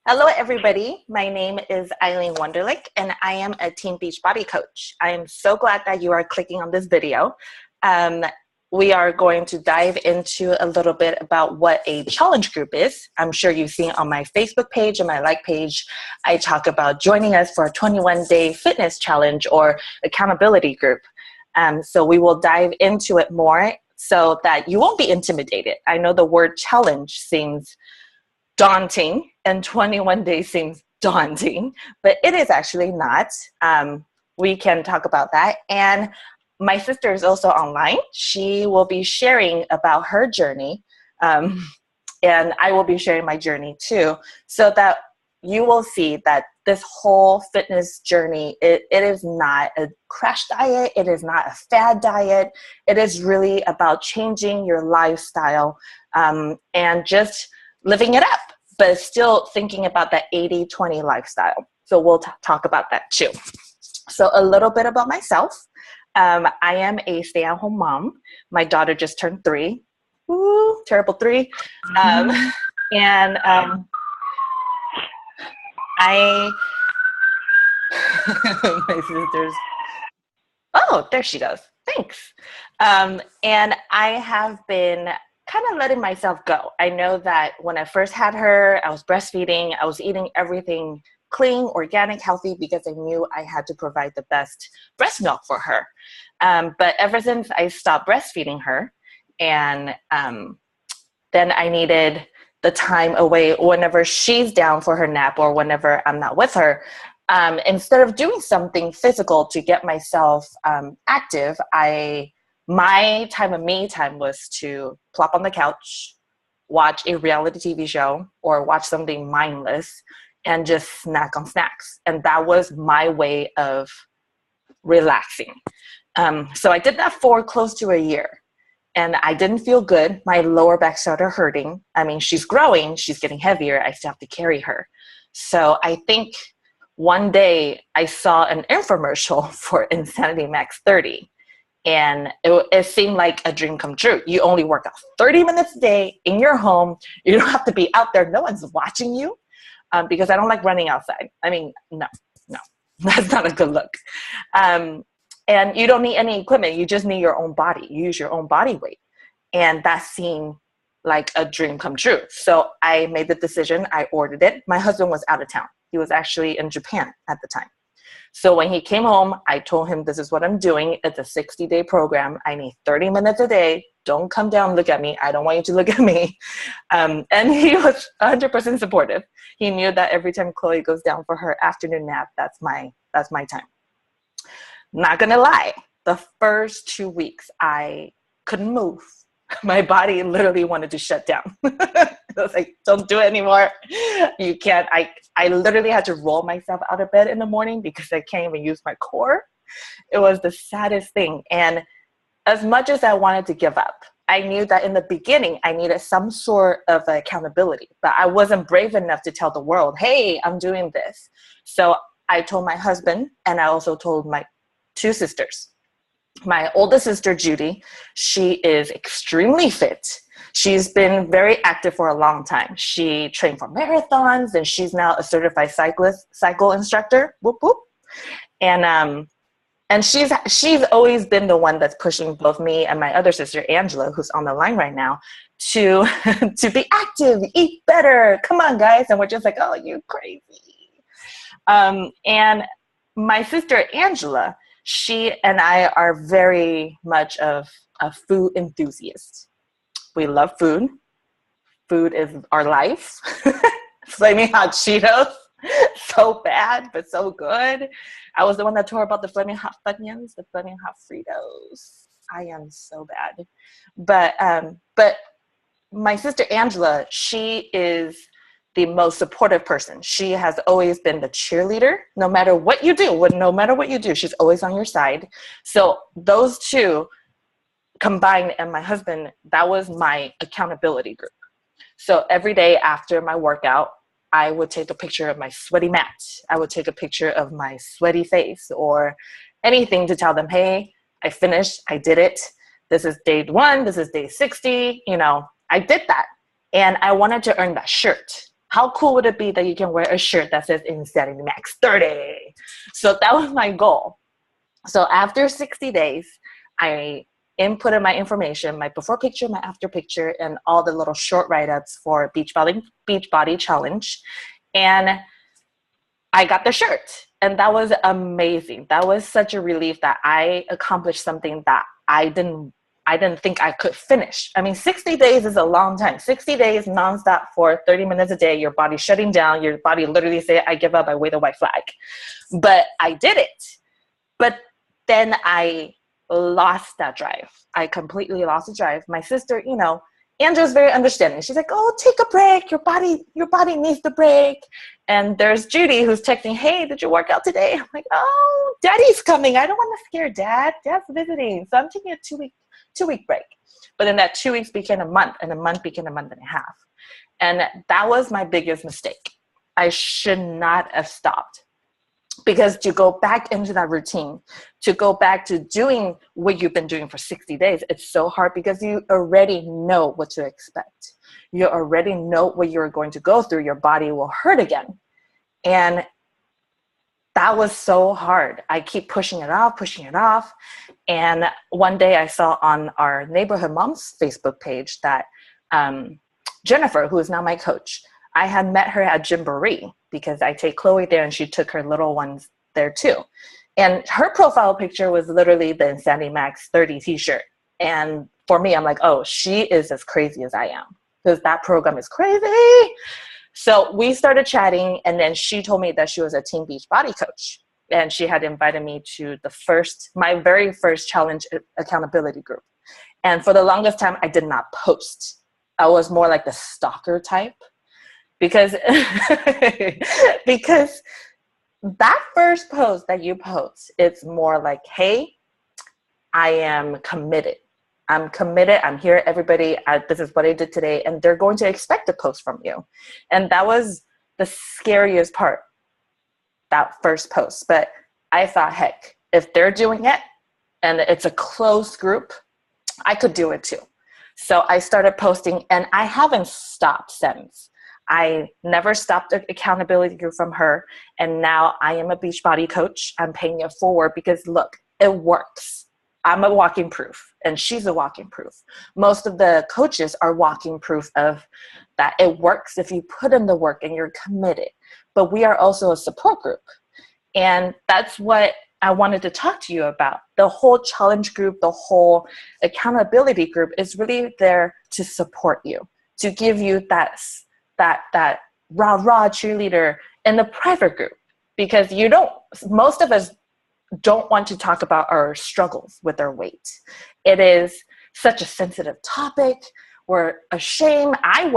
Hello, everybody. My name is Eileen Wunderlich, and I am a Team Beachbody coach. I am so glad that you are clicking on this video. Um, we are going to dive into a little bit about what a challenge group is. I'm sure you've seen on my Facebook page and my like page, I talk about joining us for a 21-day fitness challenge or accountability group. So we will dive into it more so that you won't be intimidated. I know the word challenge seems daunting, and 21 days seems daunting, but it is actually not. We can talk about that. And my sister is also online. She will be sharing about her journey, and I will be sharing my journey too, so that you will see that this whole fitness journey, it is not a crash diet. It is not a fad diet. It is really about changing your lifestyle and just living it up, but still thinking about that 80-20 lifestyle. So we'll talk about that too. So a little bit about myself. I am a stay-at-home mom. My daughter just turned 3. Ooh, terrible 3. And my sister's, oh, there she goes. Thanks. And I have been kind of letting myself go. I know that when I first had her, I was breastfeeding. I was eating everything clean, organic, healthy, because I knew I had to provide the best breast milk for her. But ever since I stopped breastfeeding her, and then I needed the time away whenever she's down for her nap or whenever I'm not with her, instead of doing something physical to get myself active, my time of me time was to plop on the couch, watch a reality TV show, or watch something mindless, and just snack on snacks. And that was my way of relaxing. So I did that for close to a year. And I didn't feel good. My lower back started hurting. I mean, she's growing, she's getting heavier. I still have to carry her. So I think one day I saw an infomercial for Insanity Max 30. And it seemed like a dream come true. You only work out 30 minutes a day in your home. You don't have to be out there. No one's watching you, because I don't like running outside. I mean, no, that's not a good look. And you don't need any equipment. You just need your own body. You use your own body weight. And that seemed like a dream come true. So I made the decision. I ordered it. My husband was out of town. He was actually in Japan at the time. So when he came home, I told him, this is what I'm doing. It's a 60-day program. I need 30 minutes a day. Don't come down and look at me. I don't want you to look at me. And he was 100% supportive. He knew that every time Chloe goes down for her afternoon nap, that's my time. Not gonna lie, the first 2 weeks, I couldn't move. My body literally wanted to shut down. I was like, don't do it anymore. You can't. I literally had to roll myself out of bed in the morning because I can't even use my core. It was the saddest thing. And as much as I wanted to give up, I knew that in the beginning, I needed some sort of accountability, but I wasn't brave enough to tell the world, hey, I'm doing this. So I told my husband, and I also told my 2 sisters. My oldest sister, Judy, she is extremely fit. She's been very active for a long time. She trained for marathons, and she's now a certified cycle instructor. Whoop, whoop. And she's always been the one that's pushing both me and my other sister, Angela, who's on the line right now, to be active, eat better. Come on, guys. And we're just like, oh, you crazy. And my sister, Angela, she and I are very much of a food enthusiast. We love food. Food is our life. Flaming hot Cheetos, so bad, but so good. I was the one that tore about the flaming hot Funyuns, the flaming hot Fritos. I am so bad. But my sister Angela, she is the most supportive person. She has always been the cheerleader. No matter what you do, she's always on your side. So those 2 combined, and my husband, that was my accountability group. So every day after my workout, I would take a picture of my sweaty mat. I would take a picture of my sweaty face or anything to tell them, hey, I finished, I did it. This is day 1, this is day 60. I did that. And I wanted to earn that shirt. How cool would it be that you can wear a shirt that says Insanity Max 30? So that was my goal. So after 60 days, I inputted my information, my before picture, my after picture, and all the little short write-ups for Beachbody Challenge. And I got the shirt. And that was amazing. That was such a relief that I accomplished something that I didn't think I could finish. I mean, 60 days is a long time. 60 days nonstop for 30 minutes a day, your body shutting down, your body literally say, I give up, I wave the white flag. But I did it. But then I lost that drive. I completely lost the drive. My sister, Andrew's very understanding. She's like, oh, take a break. Your body needs the break. And there's Judy who's texting, hey, did you work out today? I'm like, oh, daddy's coming. I don't want to scare dad. Dad's visiting. So I'm taking a two-week break. But then that 2 weeks became a month, and a month became a month and a half. And that was my biggest mistake. I should not have stopped. Because to go back into that routine, to go back to doing what you've been doing for 60 days, it's so hard because you already know what to expect. You already know what you're going to go through. Your body will hurt again. And that was so hard. I keep pushing it off. And one day I saw on our Neighborhood Moms Facebook page that Jennifer, who is now my coach, I had met her at Gymboree because I take Chloe there and she took her little ones there too. And her profile picture was literally the Insanity Max 30 t-shirt. And for me, I'm like, oh, she is as crazy as I am because that program is crazy. So we started chatting, and then she told me that she was a Team Beachbody coach. And she had invited me to my very first challenge accountability group. And for the longest time, I did not post. I was more like the stalker type. Because that first post that you post, it's more like, hey, I am committed. I'm committed. I'm here, everybody. This is what I did today. And they're going to expect a post from you. And that was the scariest part, that first post. But I thought, heck, if they're doing it and it's a closed group, I could do it too. So I started posting, and I haven't stopped since. I never stopped the accountability group from her. And now I am a Beachbody coach. I'm paying it forward because look, it works. I'm a walking proof, and she's a walking proof. Most of the coaches are walking proof of that it works if you put in the work and you're committed. But we are also a support group. And that's what I wanted to talk to you about. The whole challenge group, the whole accountability group is really there to support you, to give you that rah cheerleader in the private group, because most of us don't want to talk about our struggles with our weight. It is such a sensitive topic. We're ashamed. I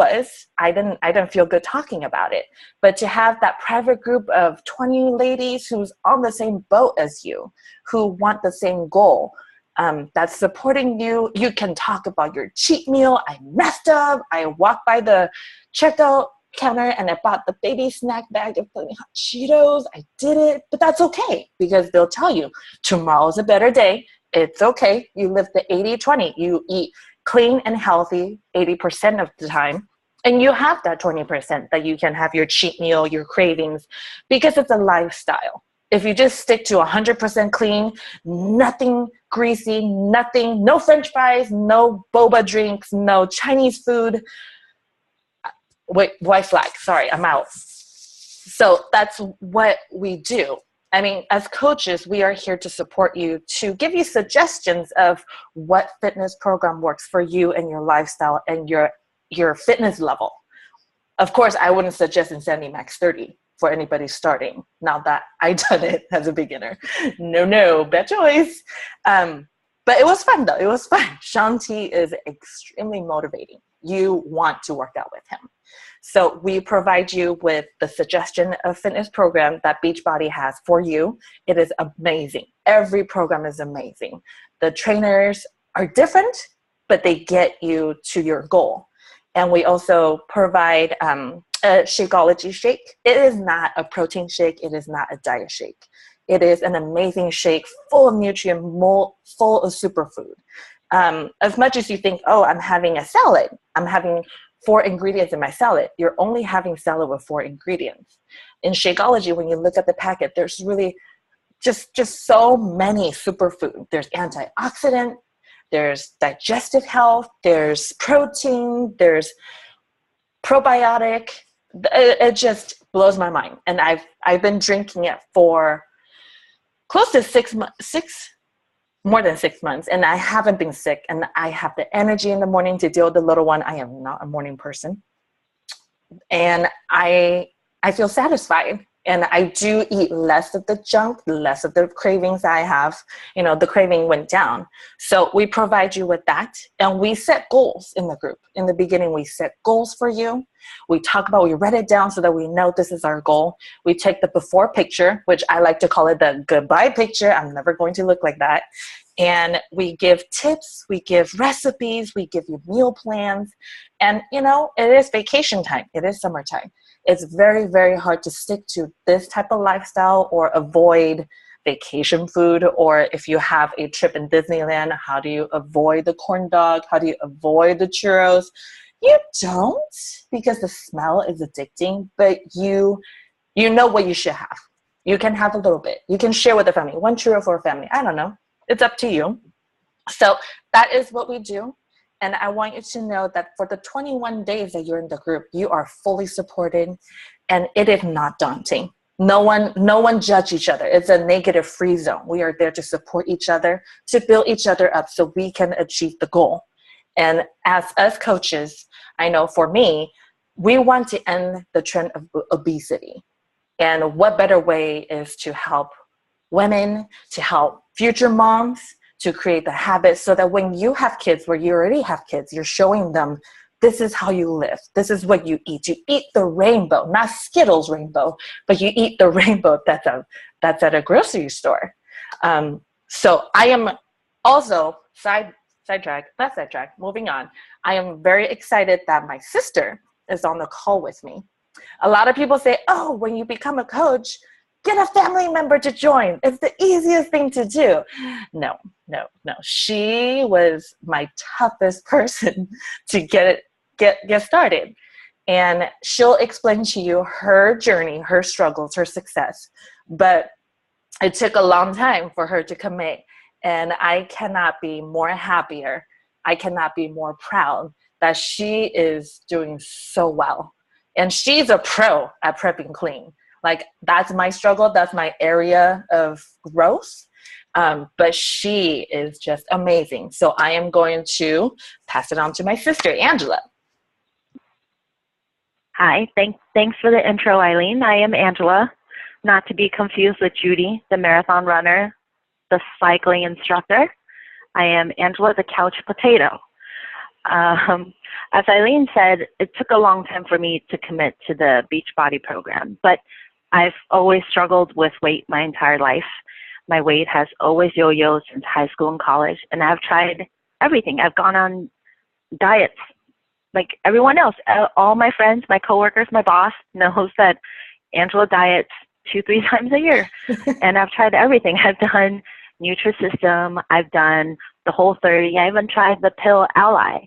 didn't feel good talking about it. But to have that private group of 20 ladies who's on the same boat as you, who want the same goal, that's supporting you. You can talk about your cheat meal. I messed up. I walked by the checkout counter and I bought the baby snack bag of hot Cheetos. I did it, but that's okay because they'll tell you tomorrow's a better day. It's okay. You live the 80-20. You eat clean and healthy 80% of the time. And you have that 20% that you can have your cheat meal, your cravings, because it's a lifestyle. If you just stick to 100% clean, nothing greasy, no French fries, no boba drinks, no Chinese food. Wait, white flag. Sorry, I'm out. So that's what we do. I mean, as coaches, we are here to support you, to give you suggestions of what fitness program works for you and your lifestyle and your fitness level. Of course, I wouldn't suggest Insanity Max 30 for anybody starting. Now that I've done it as a beginner. No, bad choice. But it was fun though. It was fun. Shanti is extremely motivating. You want to work out with him. So we provide you with the suggestion of fitness program that Beachbody has for you. It is amazing. Every program is amazing. The trainers are different, but they get you to your goal. And we also provide a Shakeology shake. It is not a protein shake. It is not a diet shake. It is an amazing shake full of nutrient, full of superfood. As much as you think, oh, I'm having a salad, I'm having 4 ingredients in my salad. You're only having salad with 4 ingredients. In Shakeology, when you look at the packet, there's really just so many superfood. There's antioxidant, there's digestive health, there's protein, there's probiotic. It just blows my mind. And I've been drinking it for close to 6 months, more than 6 months, and I haven't been sick, and I have the energy in the morning to deal with the little one. I am not a morning person. And I feel satisfied. And I do eat less of the junk, less of the cravings I have. The craving went down. So we provide you with that. And we set goals in the group. In the beginning, we set goals for you. We write it down so that we know this is our goal. We take the before picture, which I like to call it the goodbye picture. I'm never going to look like that. And we give tips, we give recipes, we give you meal plans. And, it is vacation time. It is summertime. It's very, very hard to stick to this type of lifestyle or avoid vacation food. Or if you have a trip in Disneyland, how do you avoid the corn dog? How do you avoid the churros? You don't, because the smell is addicting, but you know what you should have. You can have a little bit. You can share with the family. 1 churro for a family. I don't know. It's up to you. So that is what we do. And I want you to know that for the 21 days that you're in the group, you are fully supported, and it is not daunting. No one judge each other. It's a negative free zone. We are there to support each other, to build each other up so we can achieve the goal. And as us coaches, I know for me, we want to end the trend of obesity. And what better way is to help women, to help future moms, to create the habit so that when you have kids, where you already have kids, you're showing them this is how you live. This is what you eat. You eat the rainbow, not Skittles rainbow, but you eat the rainbow that's at a grocery store. So I am also, moving on. I am very excited that my sister is on the call with me. A lot of people say, oh, when you become a coach, get a family member to join. It's the easiest thing to do. No. She was my toughest person to get started. And she'll explain to you her journey, her struggles, her success. But it took a long time for her to commit. And I cannot be more happier. I cannot be more proud that she is doing so well. And she's a pro at prepping clean. Like, that's my struggle. That's my area of growth. But she is just amazing. So I am going to pass it on to my sister, Angela. Hi. Thanks for the intro, Eileen. I am Angela, not to be confused with Judy, the marathon runner, the cycling instructor. I am Angela, the couch potato. As Eileen said, it took a long time for me to commit to the Beachbody program, but I've always struggled with weight my entire life. My weight has always yo-yoed since high school and college, and I've tried everything. I've gone on diets like everyone else. All my friends, my coworkers, my boss knows that Angela diets 2-3 times a year, and I've tried everything. I've done Nutrisystem. I've done the Whole30. I even tried the pill Ally,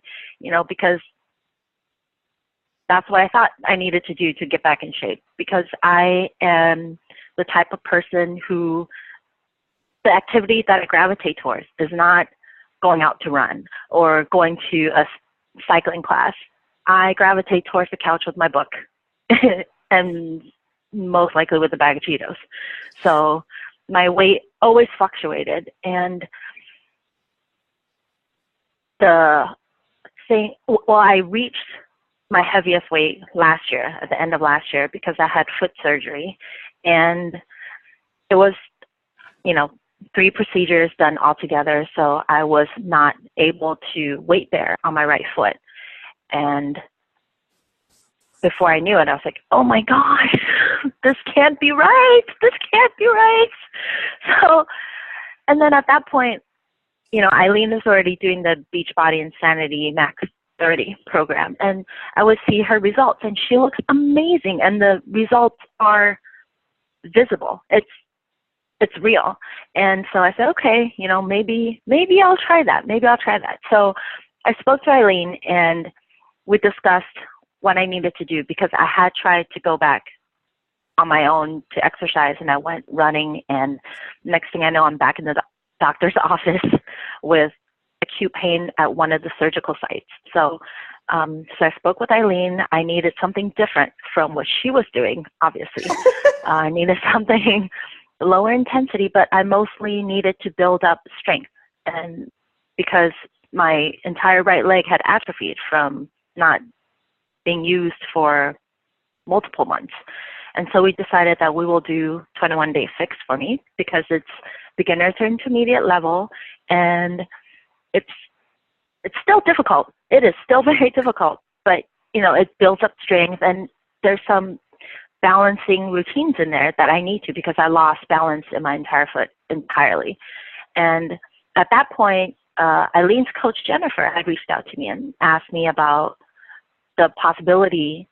because that's what I thought I needed to do to get back in shape, because I am the type of person who the activity that I gravitate towards is not going out to run or going to a cycling class. I gravitate towards the couch with my book and most likely with a bag of Cheetos. So my weight always fluctuated. And I reached my heaviest weight last year, at the end of last year, because I had foot surgery. And it was, 3 procedures done altogether. So I was not able to weight bear on my right foot. And before I knew it, I was like, oh my gosh, this can't be right. This can't be right. So, and then at that point, Eileen is already doing the Beachbody Insanity Max 30 program, and I would see her results, and she looks amazing, and the results are visible. It's real. And so I said, okay, maybe I'll try that. So I spoke to Eileen, and we discussed what I needed to do because I had tried to go back on my own to exercise, and I went running, and next thing I know, I'm back in the doctor's office with acute pain at one of the surgical sites. So I spoke with Eileen. I needed something different from what she was doing, obviously. I needed something lower intensity, but I mostly needed to build up strength. And because my entire right leg had atrophied from not being used for multiple months. And so we decided that we will do 21 Day Fix for me because it's beginner to intermediate level, and it's still difficult. It is still very difficult, but it builds up strength, and there's some balancing routines in there that I need to because I lost balance in my entire foot entirely. And at that point, Eileen's coach Jennifer had reached out to me and asked me about the possibility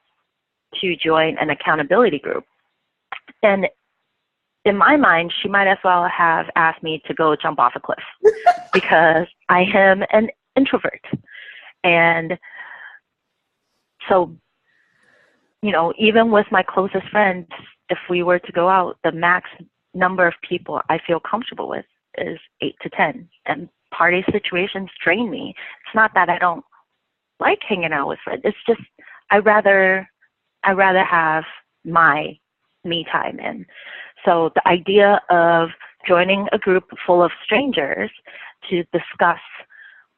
to join an accountability group. And in my mind, she might as well have asked me to go jump off a cliff because I am an introvert. And so, even with my closest friends, if we were to go out, the max number of people I feel comfortable with is 8 to 10. And party situations drain me. It's not that I don't like hanging out with friends. It's just I rather have my me time. And so the idea of joining a group full of strangers to discuss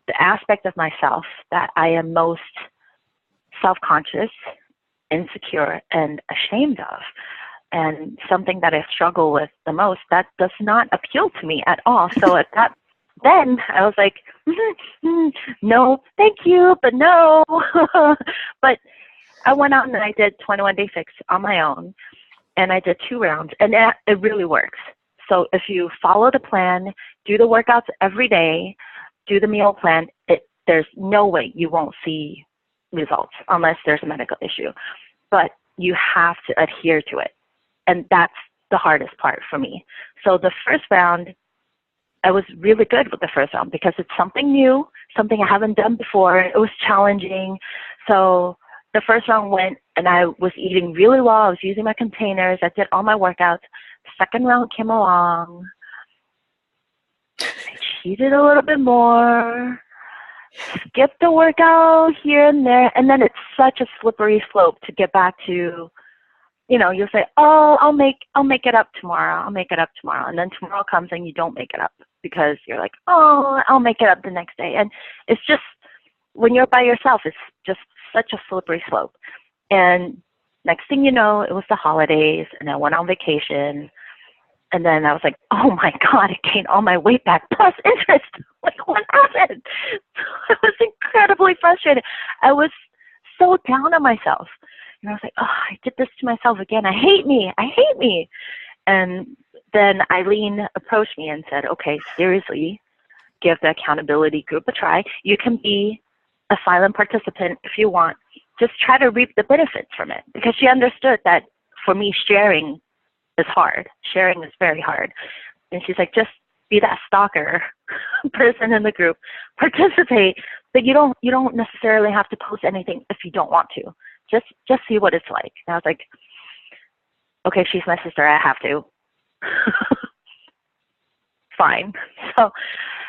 the aspect of myself that I am most self-conscious, insecure, and ashamed of, and something that I struggle with the most, that does not appeal to me at all. So then I was like, no, thank you, but no. But I went out and I did 21 Day Fix on my own, and I did 2 rounds, and it really works. So if you follow the plan, do the workouts every day, do the meal plan, there's no way you won't see results unless there's a medical issue. But you have to adhere to it. And that's the hardest part for me. So the first round, I was really good with the first round because it's something new, something I haven't done before. It was challenging. So the first round went, and I was eating really well. I was using my containers. I did all my workouts. The second round came along. I cheated a little bit more, skipped the workout here and there, and then it's such a slippery slope to get back to, you'll say, oh, I'll make it up tomorrow. I'll make it up tomorrow. And then tomorrow comes and you don't make it up because you're like, oh, I'll make it up the next day. And it's just, when you're by yourself, it's just such a slippery slope. And next thing you know, it was the holidays, and I went on vacation. And then I was like, oh my God, I gained all my weight back plus interest. Like, what happened? I was incredibly frustrated. I was so down on myself. And I was like, oh, I did this to myself again. I hate me. And then Eileen approached me and said, okay, seriously, give the accountability group a try. You can be a silent participant if you want. Just try to reap the benefits from it. Because she understood that for me, sharing is hard. Sharing is very hard. And she's like, just be that stalker person in the group. Participate, but you don't necessarily have to post anything if you don't want to. Just see what it's like. And I was like, okay, she's my sister. I have to. Fine. So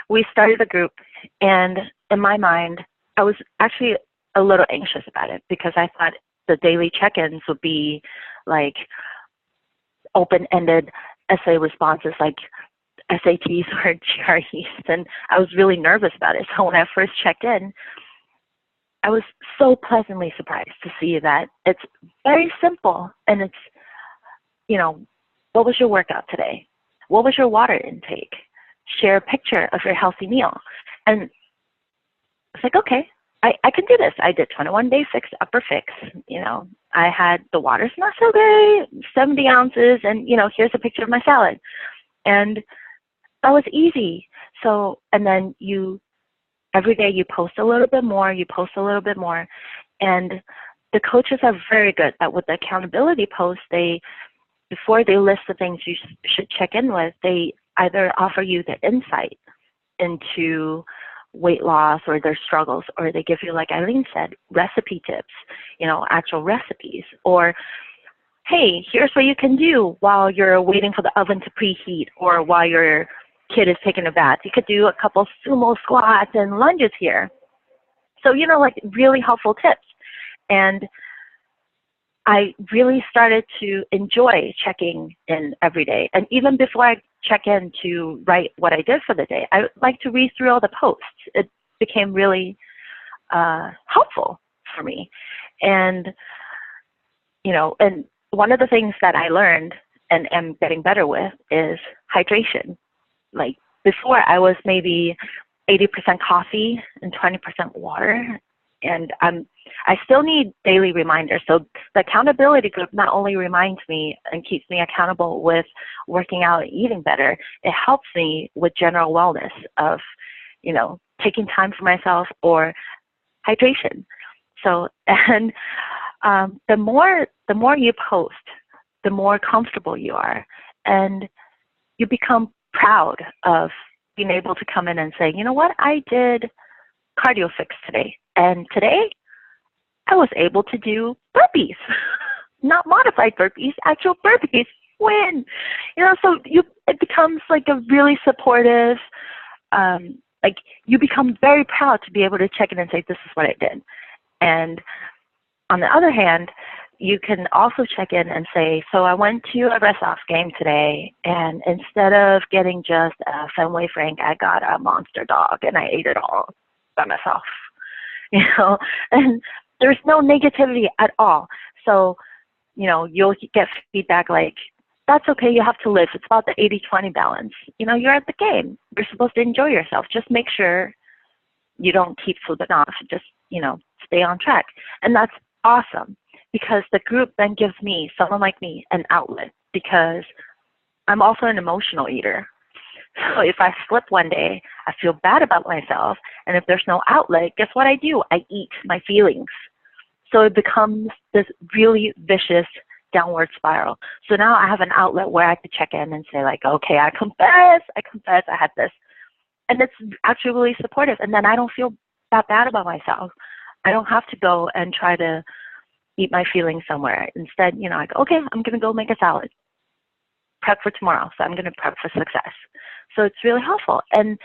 we started a group, and in my mind, I was actually a little anxious about it because I thought the daily check-ins would be like open-ended essay responses like SATs or GREs, and I was really nervous about it. So when I first checked in, I was so pleasantly surprised to see that it's very simple, and it's, what was your workout today? What was your water intake? Share a picture of your healthy meal. And it's like, okay, I can do this. I did 21 Day Fix, upper fix. I had the water's not so great, 70 ounces, and, here's a picture of my salad. And that was easy. So, and then every day you post a little bit more, and the coaches are very good that with the accountability posts, before they list the things you should check in with, they either offer you the insight into weight loss or their struggles, or they give you, like Eileen said, recipe tips, actual recipes, or hey, here's what you can do while you're waiting for the oven to preheat or while your kid is taking a bath. You could do a couple sumo squats and lunges here. So, like really helpful tips. And I really started to enjoy checking in every day. And even before I check in to write what I did for the day, I like to read through all the posts. It became really helpful for me. And, and one of the things that I learned and am getting better with is hydration. Like before, I was maybe 80% coffee and 20% water. And I still need daily reminders. So the accountability group not only reminds me and keeps me accountable with working out and eating better, it helps me with general wellness of, taking time for myself or hydration. So, and the more you post, the more comfortable you are, and you become proud of being able to come in and say, you know what, I did cardio fix today, and today I was able to do burpees, not modified burpees, actual burpees. Win, so it becomes like a really supportive. Like you become very proud to be able to check in and say, this is what I did. And on the other hand, you can also check in and say, so I went to a Red Sox game today, and instead of getting just a Fenway Frank, I got a Monster Dog, and I ate it all by myself. And there's no negativity at all. So, you'll get feedback like, that's okay, you have to live. It's about the 80-20 balance. You're at the game. You're supposed to enjoy yourself. Just make sure you don't keep slipping off. Just, stay on track. And that's awesome, because the group then gives me, someone like me, an outlet, because I'm also an emotional eater. So if I slip one day, I feel bad about myself. And if there's no outlet, guess what I do? I eat my feelings. So it becomes this really vicious downward spiral. So now I have an outlet where I could check in and say like, okay, I confess I had this. And it's actually really supportive. And then I don't feel that bad about myself. I don't have to go and try to eat my feelings somewhere. Instead, I go, okay, I'm going to go make a salad. Prep for tomorrow. So I'm going to prep for success. So it's really helpful. And,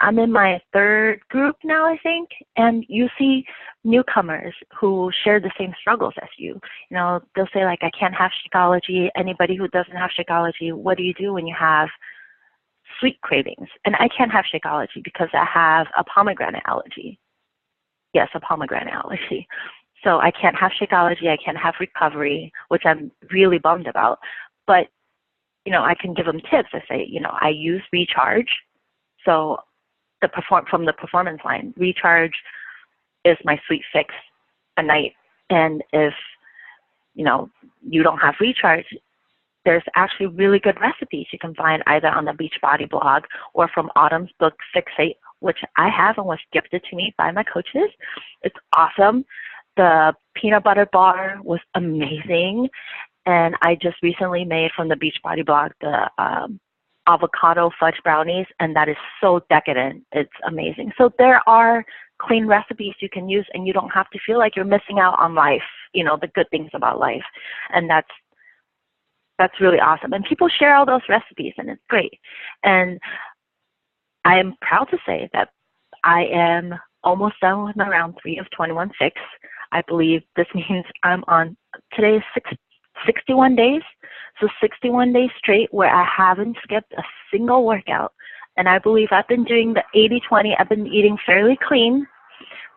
I'm in my third group now, I think, and you see newcomers who share the same struggles as you. They'll say like, I can't have Shakeology. Anybody who doesn't have Shakeology, what do you do when you have sweet cravings? And I can't have Shakeology because I have a pomegranate allergy. Yes, a pomegranate allergy. So I can't have Shakeology, I can't have recovery, which I'm really bummed about. But, I can give them tips. I say, I use Recharge. So from the performance line, Recharge is my sweet fix at night. And if, you don't have Recharge, there's actually really good recipes you can find either on the Beachbody blog or from Autumn's book, Fixate, which I have and was gifted to me by my coaches. It's awesome. The peanut butter bar was amazing. And I just recently made from the Beachbody blog the avocado fudge brownies, and that is so decadent. It's amazing. So there are clean recipes you can use, and you don't have to feel like you're missing out on life, the good things about life. And that's really awesome. And people share all those recipes, and it's great. And I am proud to say that I am almost done with my round 3 of 21 Fix. I believe this means I'm on, today is 61 days. So 61 days straight where I haven't skipped a single workout. And I believe I've been doing the 80-20. I've been eating fairly clean.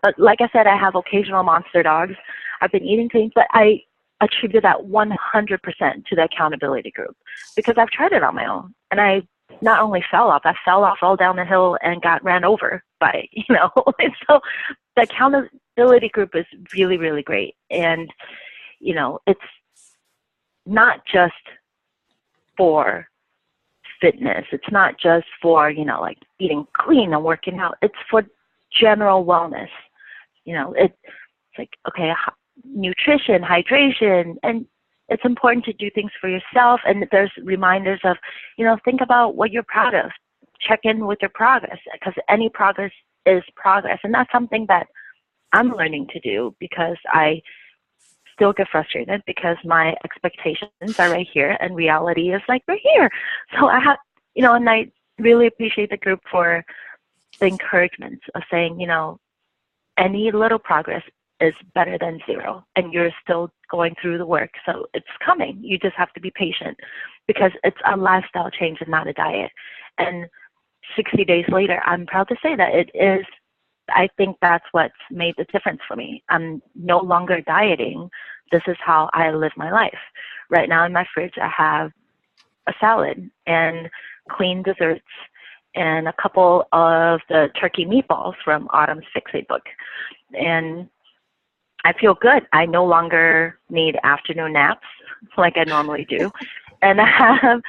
But like I said, I have occasional monster dogs. I've been eating clean, but I attribute that 100% to the accountability group, because I've tried it on my own. And I not only fell off, I fell off all down the hill and got ran over by, and so the accountability group is really, really great. And, it's not just for fitness. It's not just for, like eating clean and working out. It's for general wellness. It's like, okay, nutrition, hydration, and it's important to do things for yourself. And there's reminders of, think about what you're proud of. check in with your progress, because any progress is progress. And that's something that I'm learning to do, because I still get frustrated because my expectations are right here and reality is like right here. So I have, and I really appreciate the group for the encouragement of saying, any little progress is better than zero, and you're still going through the work. So it's coming. You just have to be patient, because it's a lifestyle change and not a diet. And 60 days later, I'm proud to say that it is. I think that's what's made the difference for me. I'm no longer dieting. This is how I live my life. Right now in my fridge, I have a salad and clean desserts and a couple of the turkey meatballs from Autumn's Fix-It book. And I feel good. I no longer need afternoon naps like I normally do. And I have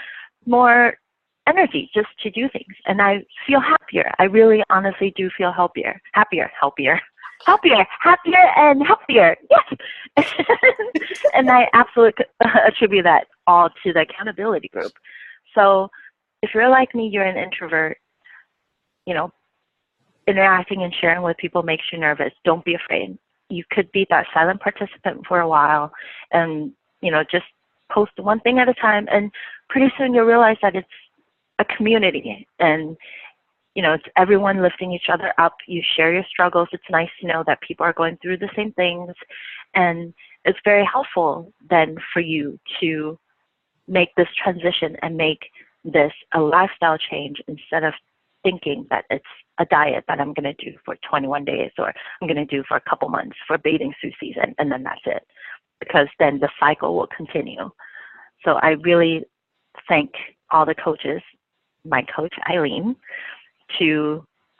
more energy just to do things. And I feel happier. I really honestly do feel happier, and healthier. Yes. And I absolutely attribute that all to the accountability group. So if you're like me, you're an introvert, interacting and sharing with people makes you nervous. Don't be afraid. You could be that silent participant for a while and, just post one thing at a time. And pretty soon you'll realize that it's a community, and, it's everyone lifting each other up. You share your struggles. It's nice to know that people are going through the same things. And it's very helpful then for you to make this transition and make this a lifestyle change, instead of thinking that it's a diet that I'm going to do for 21 days or I'm going to do for a couple months for bathing suit season, and then that's it, because then the cycle will continue. So I really thank all the coaches, my coach Eileen,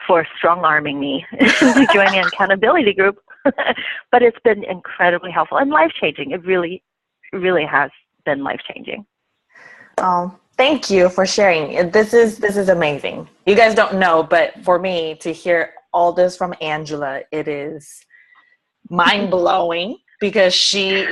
for strong-arming me to join the accountability group. But it's been incredibly helpful and life-changing. It really, really has been life-changing. Oh, thank you for sharing. This is amazing. You guys don't know, but for me to hear all this from Angela, it is mind-blowing, because she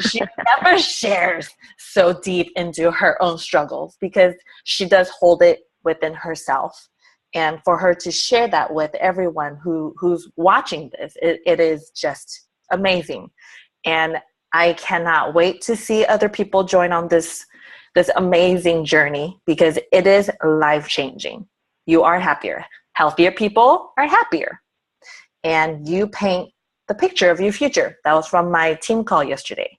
never shares so deep into her own struggles, because she does hold it within herself. And for her to share that with everyone who's watching this, it is just amazing. And I cannot wait to see other people join on this amazing journey, because it is life-changing. You are happier. Healthier people are happier. And you paint the picture of your future. That was from my team call yesterday.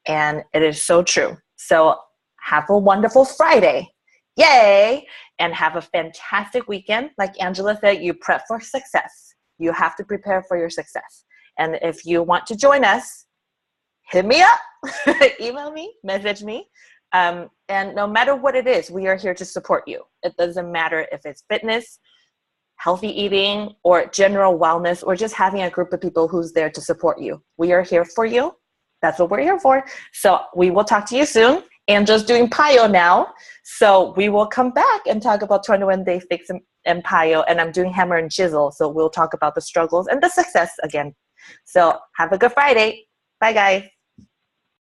And it is so true. So have a wonderful Friday. Yay! And have a fantastic weekend. Like Angela said, you prep for success. You have to prepare for your success. And if you want to join us, hit me up, email me, message me. And no matter what it is, we are here to support you. It doesn't matter if it's fitness, healthy eating, or general wellness, or just having a group of people who's there to support you. We are here for you. That's what we're here for. So we will talk to you soon. Angela's doing PiYo now. So we will come back and talk about 21 Day Fix and PiYo. And I'm doing Hammer and Chisel. So we'll talk about the struggles and the success again. So have a good Friday. Bye, guys.